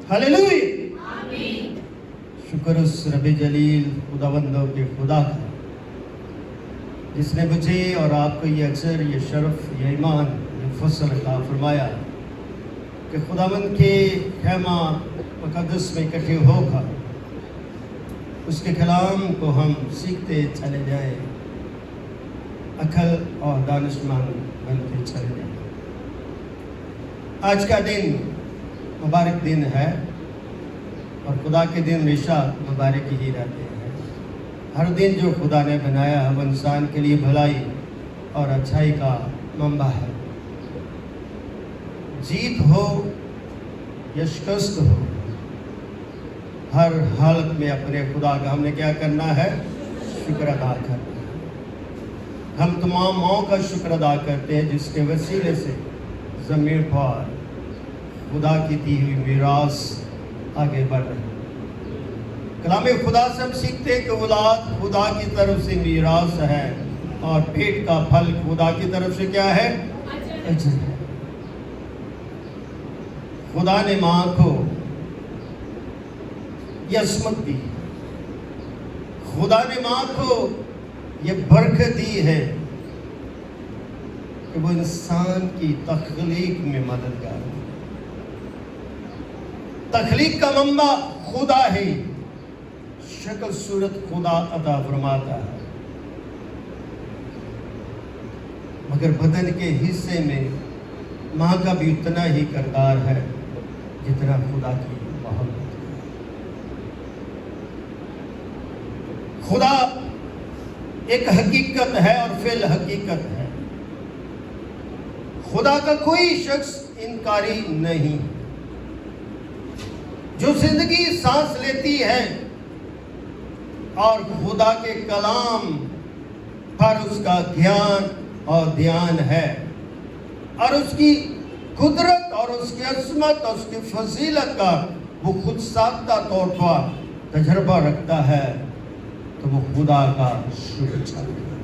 Hallelujah. शुक्र उस रब जलील खुदावंदों के खुदा का जिसने मुझे और आपको ये अक्सर ये शरफ ये ईमान ये फसल अता फरमाया कि खुदावंद के खैमा मुक़द्दस में इकट्ठे होकर उसके कलाम को हम सीखते चले जाएं, अकल और दानिशमंद बनते चले जाएं। आज का दिन मुबारक दिन है और खुदा के दिन हमेशा मुबारक ही रहते हैं। हर दिन जो खुदा ने बनाया है वो इंसान के लिए भलाई और अच्छाई का मंबा है। जीत हो या शिकस्त हो, हर हालत में अपने खुदा का हमने क्या करना है? शुक्र अदा करना है। हम तमाम माओं का शुक्र अदा करते हैं जिसके वसीले से ज़मीन पर खुदा की दी हुई मीरास आगे बढ़ रही है। कलाम खुदा से हम सीखते हैं कि औलाद खुदा की तरफ से मीरास है और पेट का फल खुदा की तरफ से क्या है? अजर है। खुदा ने माँ को ये असमत दी, खुदा ने माँ को ये बरकत दी है कि वो इंसान की तख्लीक में मददगार है। तख्लीक का मंबा खुदा है, शक्ल सूरत खुदा अता फरमाता है, मगर बदन के हिस्से में माँ का भी उतना ही किरदार है जितना खुदा की मोहब्बत है। खुदा एक हकीकत है और फिल हकीकत है। खुदा का कोई शख्स इनकारी नहीं। जो जिंदगी सांस लेती है और खुदा के कलाम पर उसका ध्यान और ध्यान है और उसकी कुदरत और उसकी अज़मत और उसकी फजीलत का वो खुद साख्ता तौर पर तजर्बा रखता है तो वो खुदा का शुक्र चाहता है।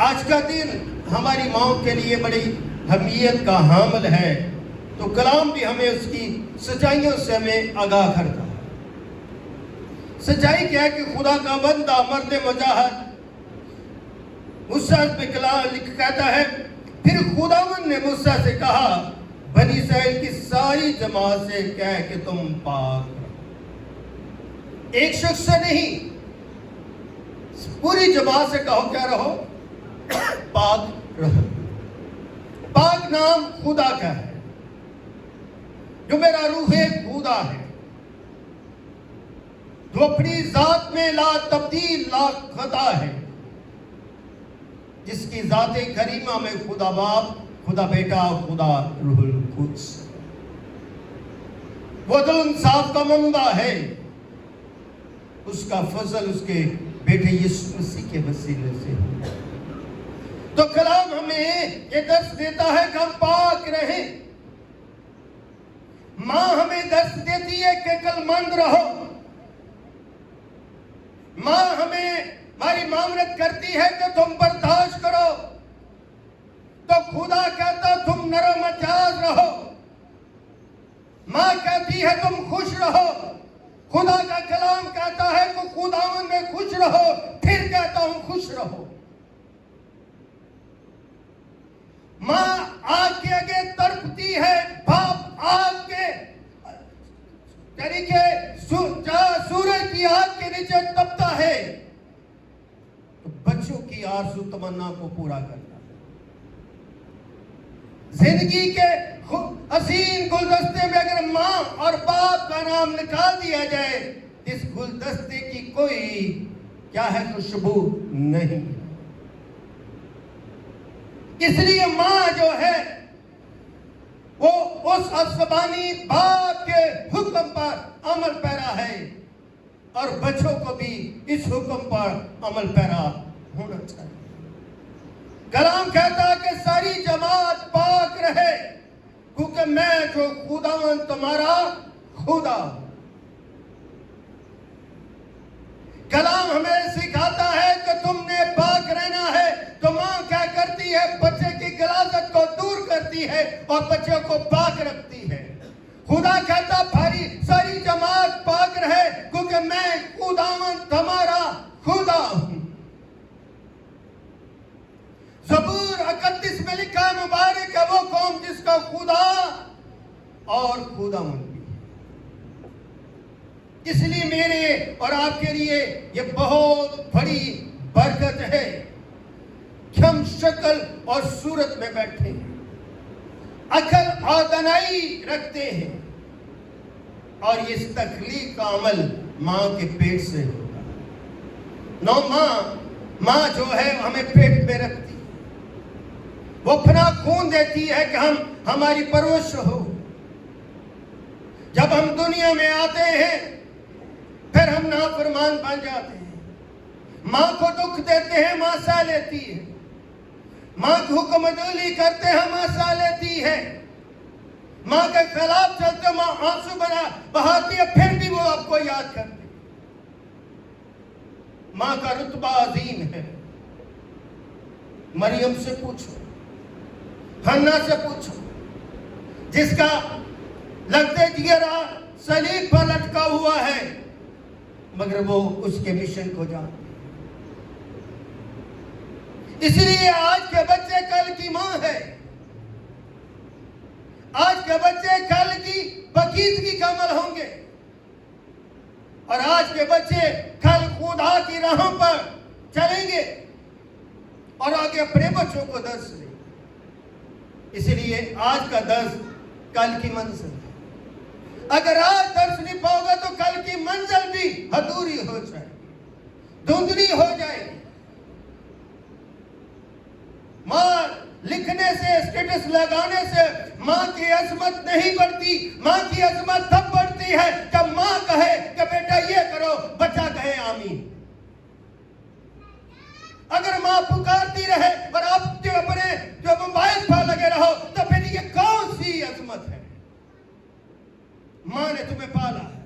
आज का दिन हमारी माओ के लिए बड़ी अहमियत का हामिल है, तो कलाम भी हमें उसकी सच्चाइयों से हमें आगाह करता है। सच्चाई क्या है कि खुदा का बंदा मर्द मुजाहिद मूसा पे कलाम लिख कहता है, फिर खुदावंद ने मूसा से कहा बनी इस्राएल की सारी जमात से कह कि तुम पाक रहो। एक शख्स से नहीं, पूरी जमात से कहो क्या रहो? पाक रहो। पाक नाम खुदा का है, जो मेरा रूह खुदा है, जो अपनी जात में ला तब्दील ला खता है, जिसकी जाते करीमा में खुदा बाप, खुदा बेटा, खुदा रूहुल कुद्स, वो तो इंसाफ का मंबा है। उसका फजल उसके बेटे यीशु मसीह के वसीले से है। तो कलाम हमें ये दर्श देता है कि हम पाक रहें। माँ हमें दर्श देती है कि अक्लमंद रहो। माँ हमारी मामलत करती है कि तुम बर्दाश्त करो, तो खुदा कहता तुम नरम मिजाज रहो। माँ कहती है तुम खुश रहो, खुदा का कलाम कहता है कि खुदावन में खुश रहो, फिर कहता हूं खुश रहो। माँ आग के आगे तड़पती है, बाप आग के तरीके सूरज की आग के नीचे तपता है, तो बच्चों की आरज़ू तमन्ना को पूरा करता है। जिंदगी के हसीन गुलदस्ते में अगर माँ और बाप का नाम निकाल दिया जाए, इस गुलदस्ते की कोई क्या है खुशबू नहीं। इसलिए माँ जो है वो उस असबानी बाप के हुक्म पर अमल पैरा है और बच्चों को भी इस हुक्म पर अमल पैरा होना चाहिए। कलाम कहता है कि सारी जमात पाक रहे, क्योंकि मैं जो खुदावन तुम्हारा खुदा। कलाम हमें सिखाता है कि तुमने पाक रहना है, तो माँ क्या کرتی ہے, بچے کی غلاظت کو دور کرتی ہے اور بچوں کو پاک رکھتی ہے. خدا کہتا ساری جماعت پاک رہے کیونکہ میں خداوند تمہارا خدا ہوں. زبور 31 میں لکھا ہے, مبارک ہے وہ قوم جس کا خدا اور خداوند بھی ہے. اس لیے میرے اور آپ کے لیے یہ بہت بڑی برکت ہے کہ ہم شکل اور صورت میں بیٹھے ہیں, عقل اور دانائی رکھتے ہیں, اور اس تخلیق کا عمل ماں کے پیٹ سے ہوگا. نو ماں جو ہے ہمیں پیٹ میں رکھتی, وہ اپنا خون دیتی ہے کہ ہماری پرورش ہو. جب ہم دنیا میں آتے ہیں پھر ہم نافرمان بن جاتے ہیں. ماں کو دکھ دیتے ہیں, ماں سہ لیتی ہے. ماں کی حکم عدولی کرتے ہیں, ماں سہ لیتی ہے. ماں کے خلاف چلتے ماں آنسو بہاتی ہے, پھر بھی وہ آپ کو یاد کرتے. ماں کا رتبہ عظیم ہے. مریم سے پوچھو, حنا سے پوچھو, جس کا لگتے جگرا صلیب پر لٹکا ہوا ہے, مگر وہ اس کے مشن کو جانتے. اس لیے آج کے بچے کل کی ماں ہے. آج کے بچے کل کی پاکیزگی کا عمل ہوں گے, اور آج کے بچے کل خدا کی راہوں پر چلیں گے اور آگے اپنے بچوں کو درس دیں. اس لیے آج کا درس کل کی منزل ہے. اگر آج درس نہیں پاؤ گے تو کل کی منزل بھی ادھوری ہو جائے گی, دھندلی ہو جائے گی. ماں لکھنے سے, اسٹیٹس لگانے سے ماں کی عظمت نہیں بڑھتی. ماں کی عظمت تب بڑھتی ہے جب ماں کہے کہ بیٹا یہ کرو, بچہ کہے آمین. اگر ماں پکارتی رہے اور آپ اپنے جو موبائل پر لگے رہو تو پھر یہ کون سی عظمت ہے؟ ماں نے تمہیں پالا ہے,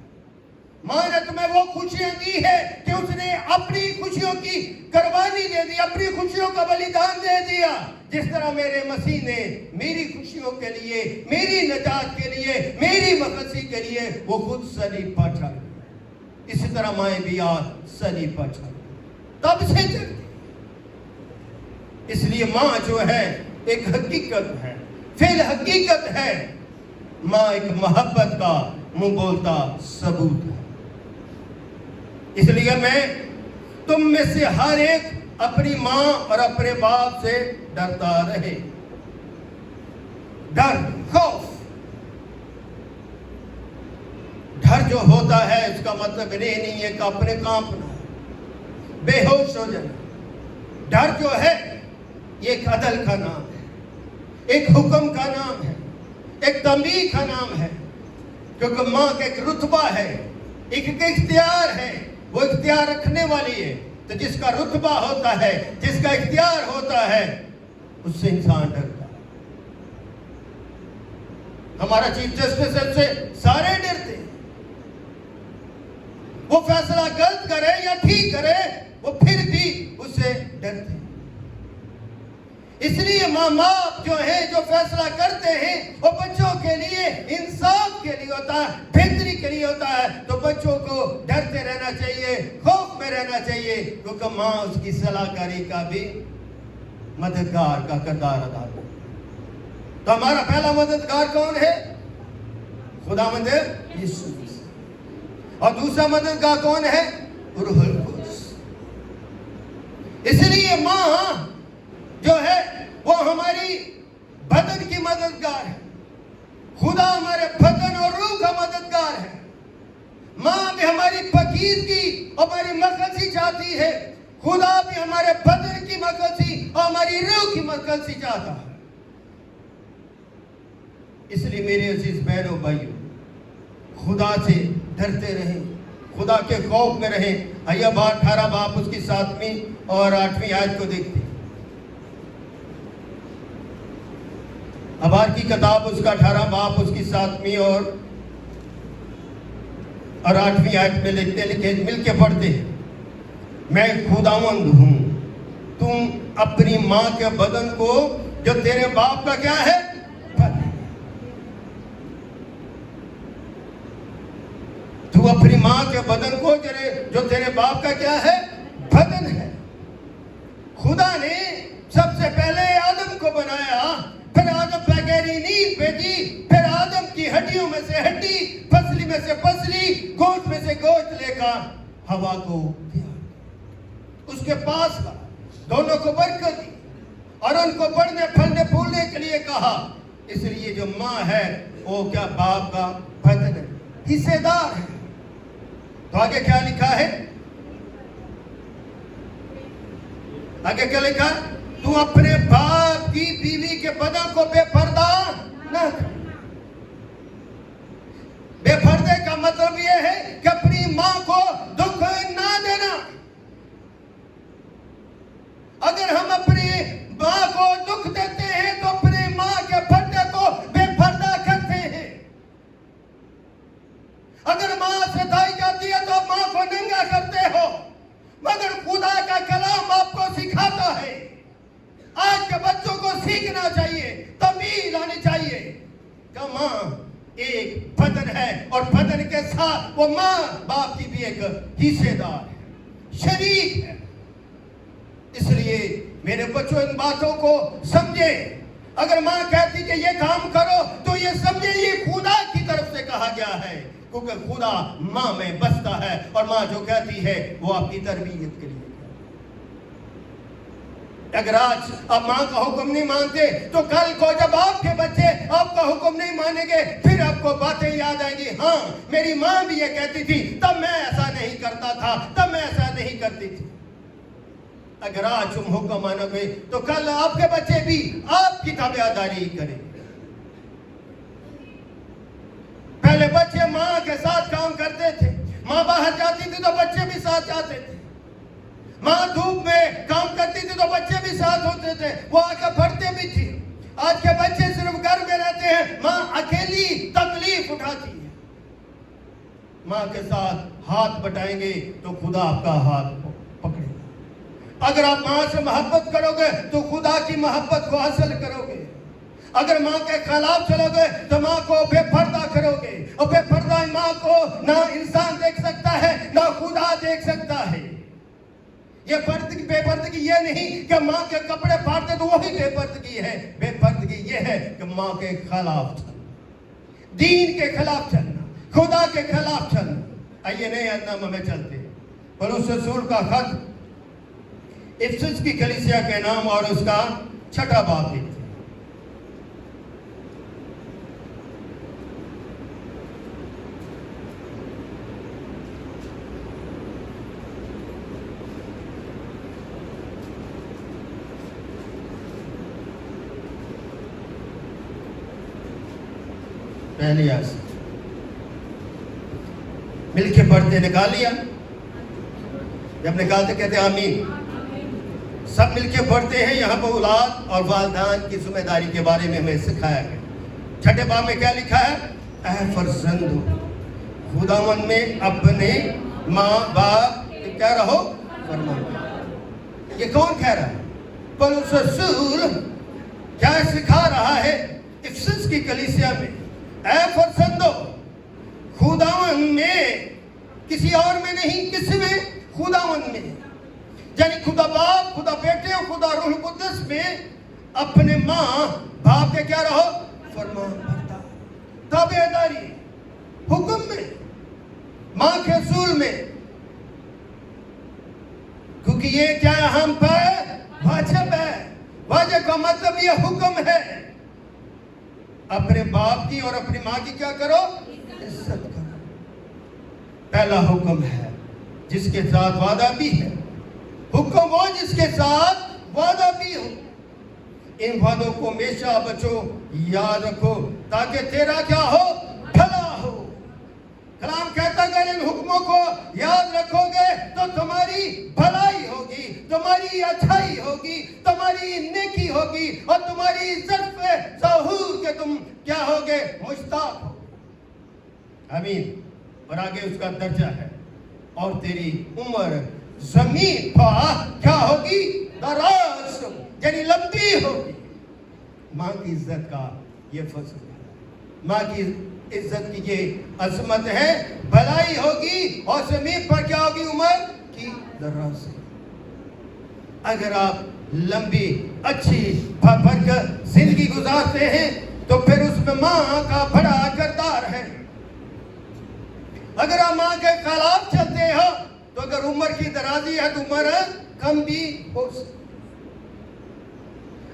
ماں نے تمہیں وہ خوشیاں دی ہے کہ اس نے اپنی خوشیوں کی قربانی دے دی, اپنی خوشیوں کا بلیدان دے دیا. جس طرح میرے مسیح نے میری خوشیوں کے لیے, میری نجات کے لیے, میری مقصد کے لیے وہ خود صلیب پر چڑھ گئے, اسی طرح مائیں بھی آج صلیب پر چڑھ گئی, تب سے چڑھ. اس لیے ماں جو ہے ایک حقیقت ہے, فعل حقیقت ہے. ماں ایک محبت کا منہ بولتا ثبوت ہے. اس لیے میں تم میں سے ہر ایک اپنی ماں اور اپنے باپ سے ڈرتا رہے. ڈر, خوف. ڈر جو ہوتا ہے اس کا مطلب یہ نہیں ہے کہ اپنے کانپنا, بے ہوش ہو جانا. ڈر جو ہے یہ ایک عدل کا نام ہے, ایک حکم کا نام ہے, ایک تنبیہ کا نام ہے. کیونکہ ماں کا ایک رتبہ ہے, ایک اختیار ہے, وہ اختیار رکھنے والی ہے. تو جس کا رتبہ ہوتا ہے, جس کا اختیار ہوتا ہے, اس سے انسان ڈرتا ہے. ہمارا چیف جسٹس سے سارے ڈرتے ہیں. وہ فیصلہ غلط کرے یا ٹھیک کرے, وہ پھر بھی اس سے ڈرتے ہیں. اس لیے ماں باپ جو ہیں جو فیصلہ کرتے ہیں وہ بچوں کے لیے انصاف کے لیے ہوتا ہے, بہتری کے لیے ہوتا ہے. تو بچوں کو ڈرتے رہنا چاہیے, خوف میں رہنا چاہیے, کیونکہ ماں اس کی صلاح کاری کا بھی مددگار کا کردار ادا کرتی ہے. تو ہمارا پہلا مددگار کون ہے؟ خداوند یسوع. اور دوسرا مددگار کون ہے؟ روح القدس. اس لیے ماں جو ہے وہ ہماری بدن کی مددگار ہے. خدا ہمارے بدن اور روح کا مددگار ہے. ماں بھی ہماری پاکیزگی اور ہماری مقدسی چاہتی ہے. خدا بھی ہمارے بدن کی مقدسی اور ہماری روح کی مقدسی چاہتا ہے. اس لیے میرے عزیز بہنوں بھائیوں, خدا سے ڈرتے رہیں, خدا کے خوف میں رہیں. آئیے اب 18 باپ اس کی 7ویں اور 8ویں آیت کو دیکھتے ہیں. ابار کی کتاب اس کا 18 باپ اس کی 7ویں اور 8ویں آیت میں لکھتے, مل کے پڑھتے ہیں. میں خداوند ہوں تم اپنی ماں کے بدن کو جو تیرے باپ کا کیا ہے تو اپنی ماں کے بدن کو جو تیرے باپ کا کیا ہے بدن ہے. خدا نے سب سے پہلے آدم کو بنایا, پھر آدم پہ گہری نیند بھیجی, پھر آدم کی ہڈیوں میں سے ہڈی, پسلی میں سے پسلی, گوشت میں سے گوشت لے کر ہوا کو دیا, اس کے پاس لا, دونوں کو برکت دی اور ان کو بڑھنے پھلنے پھولنے کے لیے کہا. اس لیے جو ماں ہے وہ کیا باپ کا بدن ہے, حصے دار ہے. تو آگے کیا لکھا ہے, آگے کیا لکھا, تو اپنے باپ کی بیوی کے بدن کو بے پردہ نہ کر. بے پردے کا مطلب یہ ہے کہ اپنی ماں کو دکھ نہ دینا. اگر ہم اپنی ماں کو دکھ دیتے ہیں تو اپنی ماں کے پردے کو بے پردہ کرتے ہیں. اگر ماں ستائی جاتی ہے تو ماں کو ننگا کرتے ہو, مگر خدا کا کلام آپ کو سکھاتا ہے. آج کے بچوں کو سیکھنا چاہیے, تمیز آنی چاہیے کہ ماں ایک بدن ہے اور بدن کے ساتھ وہ ماں باپ کی بھی ایک حصے دار ہے, شریک ہے. اس لیے میرے بچوں ان باتوں کو سمجھے. اگر ماں کہتی کہ یہ کام کرو تو یہ سمجھے یہ خدا کی طرف سے کہا گیا ہے, کیونکہ خدا ماں میں بستا ہے اور ماں جو کہتی ہے وہ آپ کی تربیت کے لیے. اگر آج آپ ماں کا حکم نہیں مانتے تو کل کو جب آپ کے بچے آپ کا حکم نہیں مانیں گے پھر آپ کو باتیں یاد آئیں گی, ہاں میری ماں بھی یہ کہتی تھی تب میں ایسا نہیں کرتا تھا, تب میں ایسا نہیں کرتی تھی. اگر آج تم حکم مانو گے تو کل آپ کے بچے بھی آپ کی تابعداری کریں گے. پہلے بچے ماں کے ساتھ کام کرتے تھے, ماں باہر جاتی تھی تو بچے بھی ساتھ جاتے تھے, ماں دھوپ میں کام کرتی تھی تو بچے بھی ساتھ ہوتے تھے, وہ آ کے پڑھتے بھی تھی. آج کے بچے صرف گھر میں رہتے ہیں, ماں اکیلی تکلیف اٹھاتی ہے. ماں کے ساتھ ہاتھ بٹائیں گے تو خدا آپ کا ہاتھ پکڑے گا. اگر آپ ماں سے محبت کرو گے تو خدا کی محبت کو حاصل کرو گے. اگر ماں کے خلاف چلو گے تو ماں کو بے پردہ کرو گے, اور بے پردہ ماں کو نہ انسان دیکھ سکتا ہے نہ خدا دیکھ سکتا ہے. یہ بے پردگی یہ نہیں کہ ماں کے کپڑے پھاڑتے تو وہی بے پردگی ہے. بے پردگی یہ ہے کہ ماں کے خلاف چلنا, دین کے خلاف چلنا, خدا کے خلاف چلنا. آئیے نئے عہد میں چلتے ہیں. پولس رسول کا خط افسس کی کلیسیا کے نام اور اس کا 6واں باب ہے. پہلی آیت مل کے پڑھتے, نکال لیا, جب نکالتے کہتے آمین. سب مل کے پڑھتے ہیں. یہاں پر اولاد اور والدین کی ذمہ داری کے بارے میں ہمیں سکھایا گیا. 6 باب میں کیا لکھا ہے, اے فرزندو خداوند میں اپنے ماں باپ کیا رہو فرمان. یہ کون کہہ رہا ہے؟ پولس رسول کیا سکھا رہا ہے افسس کی کلیسیا میں, اے فرزندو خداوند میں, کسی اور میں نہیں, کس میں؟ خداوند میں. یعنی خدا باپ, خدا بیٹے اور خدا روح القدس میں اپنے ماں باپ کے کیا رہو فرمان بردار, تابعداری, حکم میں, ماں کے اصول میں. کیونکہ یہ کیا ہم پر واجب ہے. واجب کا مطلب یہ حکم ہے, اپنے باپ کی اور اپنی ماں کی کیا کرو, عزت کرو. پہلا حکم ہے جس کے ساتھ وعدہ بھی ہے. حکم وہ جس کے ساتھ وعدہ بھی ہو. ان وعدوں کو ہمیشہ بچوں یاد رکھو تاکہ تیرا کیا ہو, بھلا ہو. کلام کہتا ہے اگر ان حکموں کو یاد رکھو گے تو تمہاری بھلائی ہوگی, تمہاری اچھائی ہوگی, تمہاری نیکی ہوگی اور تمہاری عزت پہ ظہور کے تم کیا ہوگے, مشتاق ہو. آمین. اور آگے اس کا درجہ ہے, اور تیری عمر زمین پر کیا ہوگی, दराज यानी लंबी होगी। माँ की इज्जत का ये फजल है, माँ की इज्जत की ये अजमत है। भलाई होगी और जमीन पर क्या होगी? उम्र की दराज। अगर आप लंबी अच्छी भरकर जिंदगी गुजारते हैं तो फिर उसमें माँ का बड़ा किरदार है। अगर आप माँ के खिलाफ चलते हो तो अगर उम्र की दराजी है तो उम्र कम भी हो सकती।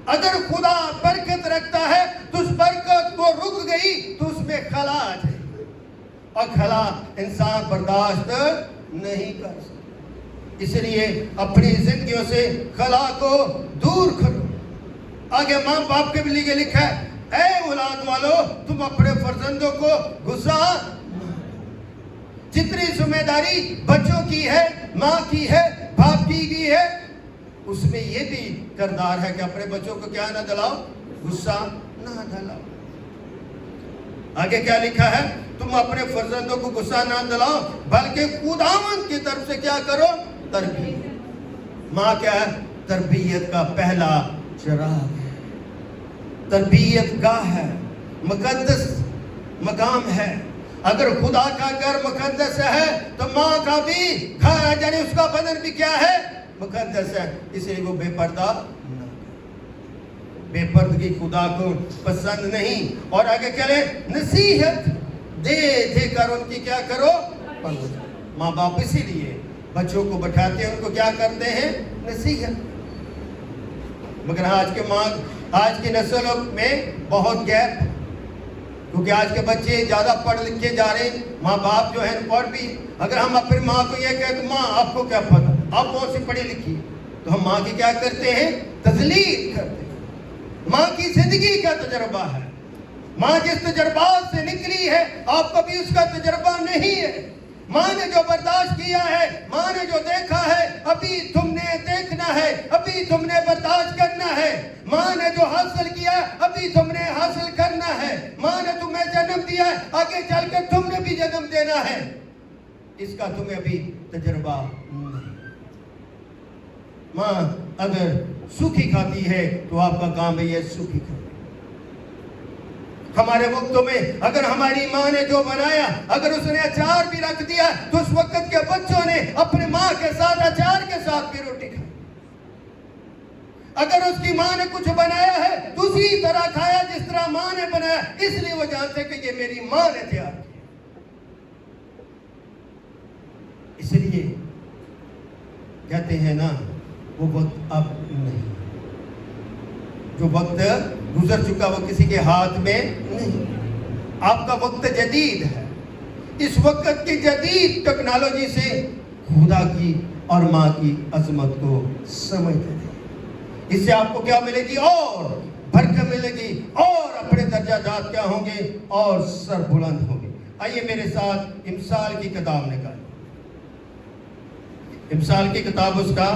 अगर खुदा बरकत रखता है तो उस बरकत को रुक गई तो उसमें खला आ जाएगी, और खला इंसान बर्दाश्त नहीं कर सकता। इसलिए अपनी जिंदगियों से खला को दूर करो। आगे माँ बाप के लिए लिखा है, ऐ औलाद वालों तुम अपने फर्जंदों को गुस्सा, जितनी जिम्मेदारी बच्चों की है, माँ की है, बाप की है, उसमें ये भी किरदार है कि अपने बच्चों को क्या ना दिलाओ? गुस्सा ना दिलाओ। आगे क्या लिखा है? तुम अपने फर्जंदों को गुस्सा ना दिलाओ बल्कि खुदावंद की तरफ से क्या करो? तरबियत। माँ क्या है? तरबियत का पहला चिराग है, तरबियत गाह है, मुकद्दस मकाम है। अगर खुदा का घर मुकद्दस है तो माँ का भी घर यानी उसका बदन भी क्या है? मुकद्दस है। इसलिए वो बेपर्दा न, बेपर्दगी खुदा को पसंद नहीं। और आगे क्या है? नसीहत दे देकर उनकी क्या करो? माँ बाप इसीलिए बच्चों को बैठाते हैं, उनको क्या करते हैं? नसीहत। मगर आज की नस्लों में बहुत गैप, क्योंकि आज के बच्चे ज्यादा पढ़ लिख के जा रहे हैं। माँ बाप जो है और भी, अगर हम अपनी माँ को ये कहते हैं माँ आपको क्या पता, आप कौन सी पढ़ी लिखी, तो हम माँ की क्या करते हैं? तजलील करते हैं। माँ की जिंदगी का तजर्बा है, माँ जिस तजर्बात से निकली है आपको भी उसका तजर्बा नहीं है। माँ ने जो बर्दाश्त किया है, माँ ने जो देखा है, अभी तुमने देखना है, अभी तुमने बर्दाश्त करना है। माँ ने जो हासिल किया अभी तुमने हासिल करना है। माँ ने तुम्हें जन्म दिया, आगे चलकर तुमने भी जन्म देना है। इसका तुम्हें अभी तजर्बा नहीं। माँ अगर सूखी खाती है तो आपका काम है ये सूखी खाती। हमारे वक्तों में अगर हमारी माँ ने जो बनाया, अगर उसने अचार भी रख दिया तो उस वक्त के बच्चों ने अपने माँ के साथ अचार के साथ भी रोटी खाई। अगर उसकी माँ ने कुछ बनाया है तो उसी तरह खाया जिस तरह माँ ने बनाया, इसलिए वो जानते कि ये मेरी माँ ने तैयार किया। इसलिए कहते हैं ना, वो वक्त अब नहीं, जो वक्त गुजर चुका वो किसी के हाथ में नहीं। आपका वक्त जदीद है। इस वक्त की जदीद टेक्नोलॉजी से खुदा की और माँ की अजमत को समझते हैं। इससे आपको क्या मिलेगी? और बरकत मिलेगी, और अपने दर्जाजात क्या होंगे? और सर बुलंद होंगे। आइए मेरे साथ इमसाल की किताब निकालें। इमसाल की किताब उसका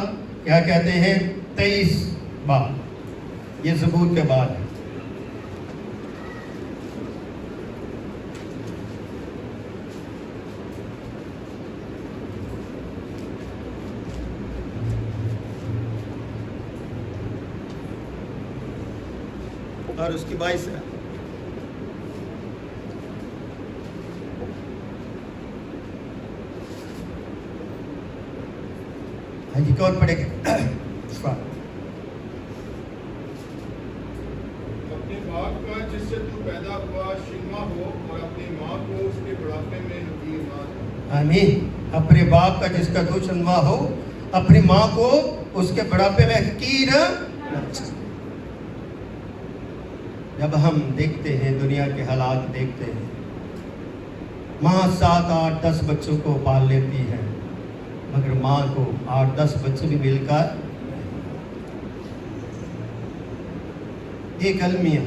क्या कहते हैं? 23 बाब, ये ज़बूर के बाद है। और उसकी 22 है। हाँ जी, कौन पढ़ेगा? अपने बाप का जिससे तू पैदा हुआ शिमा हो, और अपनी माँ को उसके बुढ़ापे में हकीर ना हो। आमीन। अपने बाप का जिसका तू शन्मा हो, अपनी माँ को उसके बुढ़ापे में हकीर ना। जब हम देखते हैं दुनिया के हालात देखते हैं, माँ 7, 8, 10 बच्चों को पाल लेती है, मगर माँ को 8, 10 बच्चे भी मिलकर एक अलमिया।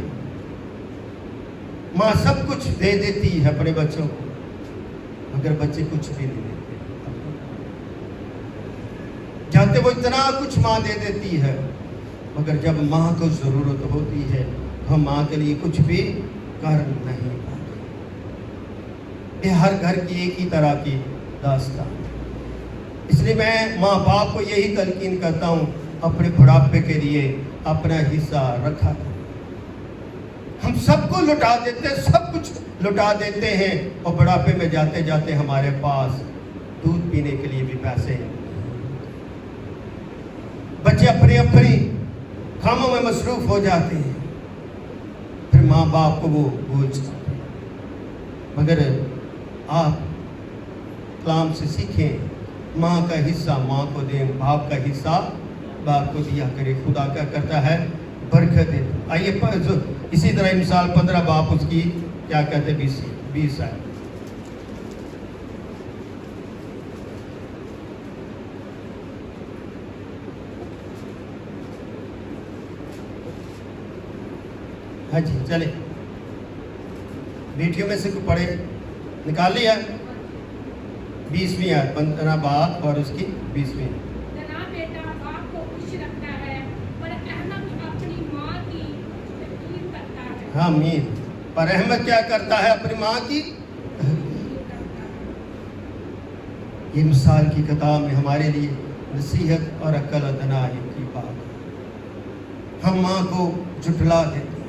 माँ सब कुछ दे देती है अपने बच्चों को, मगर बच्चे कुछ भी नहीं देते। चाहते वो इतना कुछ माँ दे देती है, मगर जब माँ को जरूरत होती है हम माँ के लिए कुछ भी कर नहीं पाते। ये हर घर की एक ही तरह की दास्तान। इसलिए मैं माँ बाप को यही तलकीन करता हूँ, अपने बुढ़ापे के लिए अपना हिस्सा रखा था। हम सबको लुटा देते, सब कुछ लुटा देते हैं, और बुढ़ापे में जाते जाते हमारे पास दूध पीने के लिए भी पैसे हैं। बच्चे अपनी अपनी कामों में मसरूफ हो जाते हैं, फिर माँ बाप को वो बोझ जाते हैं। मगर आप कलाम से सीखें, माँ का हिस्सा माँ को दें, बाप का हिस्सा बाप को दिया करे। खुदा क्या करता है? बरकत दे। आइए इसी तरह मिसाल 15 बाप उसकी क्या कहते हैं 20 है। हाँ जी चले, बेटियों में से कोई पढ़े, निकाल लिया 20वीं है, 15 बाप और उसकी 20वीं। जना बेटा बाप को खुश रखता है, पर अहमद अपनी माँ की तकलीफ करता है। हाँ मीन, पर अहमद क्या करता है? अपनी माँ की। ये मिसाल की किताब में हमारे लिए नसीहत और अक्ल और दनाई की बात है। हम माँ को झुठला देते,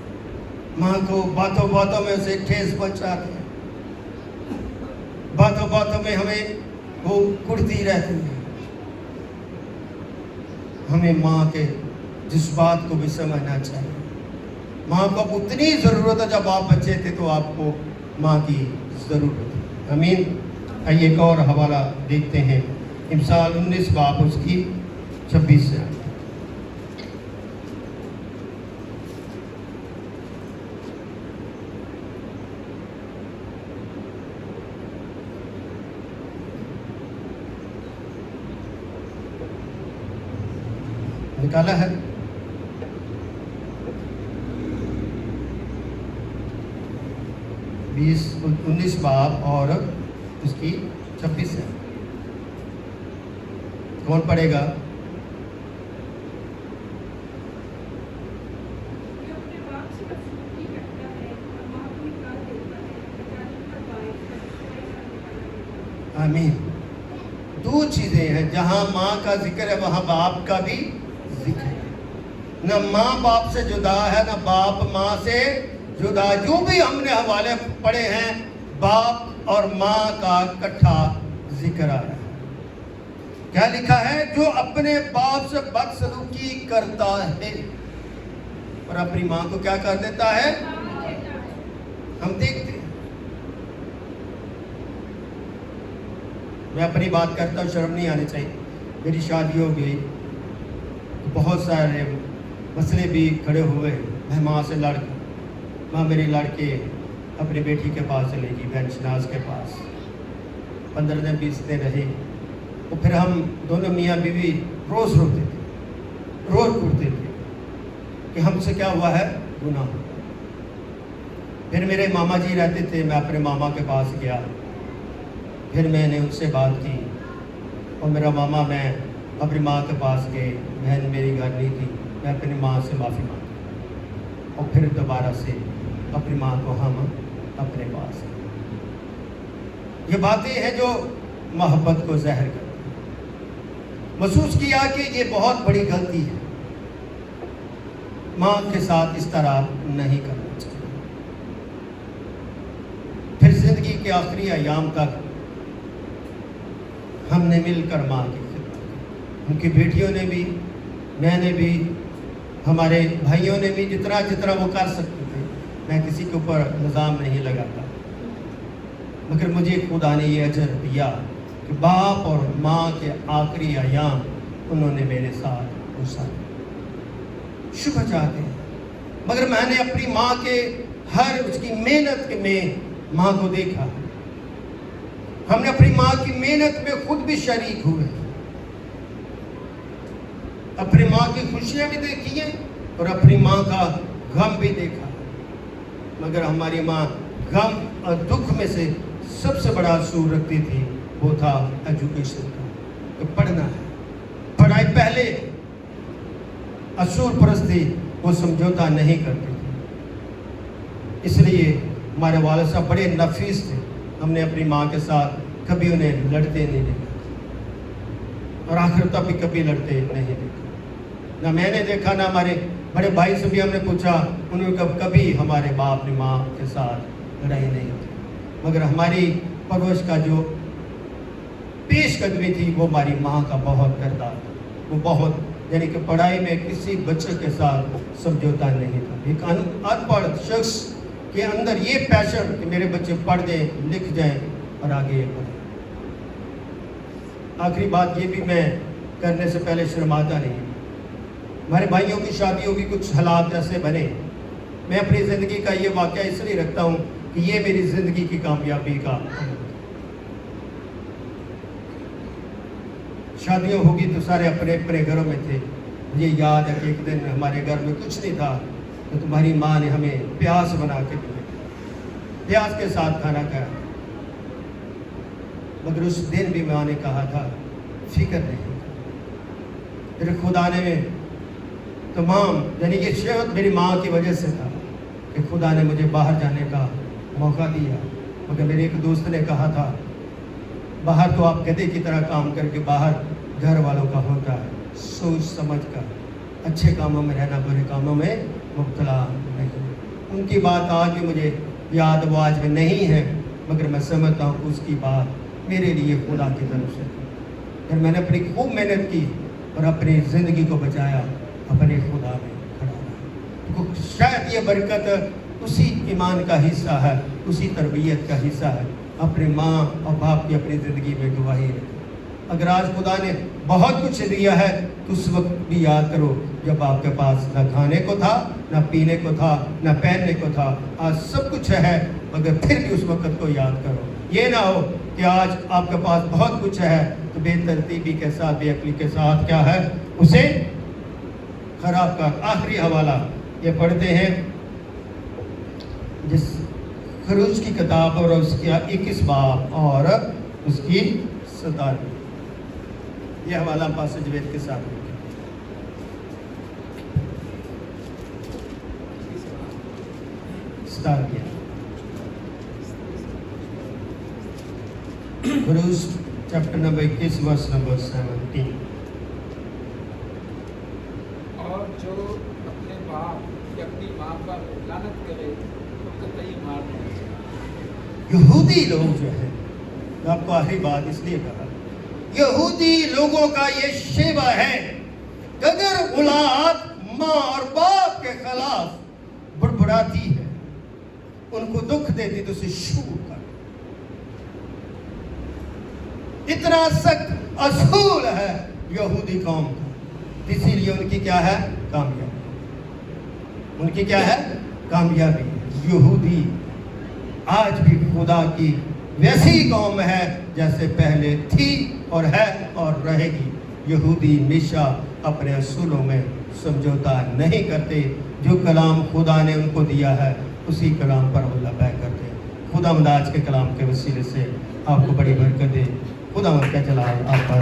माँ को बातों बातों में उसे ठेस पहुंचाते हैं, बातों बातों में हमें वो कुड़ती रहती है। हमें माँ के जज्बात को भी समझना चाहिए। माँ को अब उतनी ज़रूरत है, जब आप बच्चे थे तो आपको माँ की ज़रूरत है। आमीन। आइए एक और हवाला देखते हैं, मिसाल 19 बाप उसकी 26 से। निकाला है? बीस 19 बाप और उसकी 26 है। कौन पढ़ेगा? जो अपने बाप से बदसलूकी करता है, माँ को निकाल देता है, बेचारी पर बाइक पर। आमीन। दो चीजें हैं, जहां माँ का जिक्र है वहां बाप का भी जिक्र है। न माँ बाप से जुदा है, न बाप माँ से जुदा। जो भी हमने हवाले पढ़े हैं, बाप और माँ का इकट्ठा जिक्र आ रहा है। क्या लिखा है? जो अपने बाप से बदसलूकी करता है और अपनी माँ को क्या कर देता है? हम देखते हैं। मैं अपनी बात करता हूँ, शर्म नहीं आनी चाहिए। मेरी शादी हो गई तो बहुत सारे मसले भी खड़े हुए। मैं माँ से लड़, माँ मेरी लड़के अपनी बेटी के पास चले गई, बहन शनाज के पास। 15 दिन 20 दिन रहे, तो फिर हम दोनों मियाँ बीवी रोज़ रोते थे, रोज़ कूटते थे कि हमसे क्या हुआ है? गुनाह। फिर मेरे मामा जी रहते थे, मैं अपने मामा के पास गया, फिर मैंने उनसे बात की, और मेरा मामा, मैं अपनी माँ के पास गए, बहन मेरी घर नहीं थी, मैं अपनी माँ से माफ़ी मांगी, और फिर दोबारा से अपनी माँ को हम अपने पास। ये बातें हैं जो मोहब्बत को ज़हर करती हैं। महसूस किया कि ये बहुत बड़ी गलती है, माँ के साथ इस तरह नहीं करना चाहिए। फिर ज़िंदगी के आखिरी अयाम तक हमने मिलकर माँ की खिदमत की। उनकी बेटियों ने भी, मैंने भी, हमारे भाइयों ने भी, जितना जितना वो कर सकते थे। मैं किसी के ऊपर इल्ज़ाम नहीं लगाता, मगर मुझे खुदा ने ये अजर दिया कि बाप और माँ के आखिरी अयाम उन्होंने मेरे साथ गुज़ारे। शुक्र चाहते हैं, मगर मैंने अपनी माँ के हर उसकी मेहनत में माँ को देखा। हमने अपनी माँ की मेहनत में खुद भी शरीक हुए, अपनी माँ की खुशियाँ भी देखी हैं और अपनी माँ का गम भी देखा। मगर हमारी माँ गम और दुख में से सबसे बड़ा असूल रखती थी, वो था एजुकेशन का, तो पढ़ना है, पढ़ाई पहले। असूल परस्ती वो समझौता नहीं करती थी। इसलिए हमारे वालिद साहब बड़े नफीस थे। हमने अपनी माँ के साथ कभी उन्हें लड़ते नहीं देखा, और आखिर तक भी कभी लड़ते नहीं देखा। نہ میں نے دیکھا نہ ہمارے بڑے بھائی سے بھی ہم نے پوچھا، انہوں نے کبھی ہمارے باپ نے ماں کے ساتھ لڑائی نہیں کی، مگر ہماری پرورش کا جو پیش قدمی تھی وہ ہماری ماں کا بہت کردار تھا، وہ بہت یعنی کہ پڑھائی میں کسی بچے کے ساتھ سمجھوتا نہیں تھا۔ ایک ان پڑھ شخص کے اندر یہ پیشن کہ میرے بچے پڑھ دیں، لکھ جائیں اور آگے یہ بڑھیں۔ آخری بات یہ بھی میں کرنے سے پہلے شرماتا نہیں، ہمارے بھائیوں کی شادیوں کی کچھ حالات ایسے بنے، میں اپنی زندگی کا یہ واقعہ اس لیے رکھتا ہوں کہ یہ میری زندگی کی کامیابی کا شادیوں ہوگی تو سارے اپنے اپنے گھروں میں تھے۔ مجھے یاد ہے کہ ایک دن ہمارے گھر میں کچھ نہیں تھا تو تمہاری ماں نے ہمیں پیاز بنا کے دیا، پیاز کے ساتھ کھانا کھایا، مگر اس دن بھی ماں نے کہا تھا فکر نہیں، پھر خدا نے تمام یعنی یہ شاید میری ماں کی وجہ سے تھا کہ خدا نے مجھے باہر جانے کا موقع دیا، مگر میرے ایک دوست نے کہا تھا باہر تو آپ گدھے کی طرح کام کر کے باہر گھر والوں کا ہوتا ہے، سوچ سمجھ کر اچھے کاموں میں رہنا، برے کاموں میں مبتلا نہیں۔ ان کی بات آج بھی مجھے یاد وہ آج میں نہیں ہے، مگر میں سمجھتا ہوں اس کی بات میرے لیے خدا کی طرف سے تھی۔ پھر میں نے اپنی خوب محنت کی اور اپنی زندگی کو بچایا، اپنے خدا میں کھڑا رہا۔ شاید یہ برکت اسی ایمان کا حصہ ہے، اسی تربیت کا حصہ ہے، اپنے ماں اور باپ کی اپنی زندگی میں گواہی رکھیں۔ اگر آج خدا نے بہت کچھ دیا ہے تو اس وقت بھی یاد کرو جب آپ کے پاس نہ کھانے کو تھا، نہ پینے کو تھا، نہ پہننے کو تھا۔ آج سب کچھ ہے مگر پھر بھی اس وقت کو یاد کرو۔ یہ نہ ہو کہ آج آپ کے پاس بہت کچھ ہے تو بے ترتیبی کے ساتھ، بے عقلی کے ساتھ کیا ہے اسے خراب کر۔ آخری حوالہ یہ پڑھتے ہیں جس خروج کی کتاب اور اس کی 21 باب اور اس کی 17۔ یہ حوالہ پاسج وید کے ساتھ سٹارٹ کیا۔ خروج چیپٹر نمبر 21 ورس نمبر 17۔ اور جو اپنے باپ یا اپنی ماں پر لعنت کرے تو قطعی مار دے۔ یہودی لوگ جو ہے، میں آپ کو آخری بات اس لیے کہا، یہودی لوگوں کا یہ شیوہ ہے کہ اگر اولاد ماں اور باپ کے خلاف بڑبڑاتی ہے، ان کو دکھ دیتی تو اسے شور کر۔ اتنا سخت اصول ہے یہودی قوم کا، اسی لیے ان کی کیا ہے کامیابی، ان کی کیا ہے کامیابی۔ یہودی آج بھی خدا کی ویسی قوم ہے جیسے پہلے تھی اور ہے اور رہے گی۔ یہودی ہمیشہ اپنے اصولوں میں سمجھوتا نہیں کرتے، جو کلام خدا نے ان کو دیا ہے اسی کلام پر وہ لبے کرتے۔ خدا آج کے کلام کے وسیلے سے آپ کو بڑی برکت دے۔ خدا کا جلال آپ پر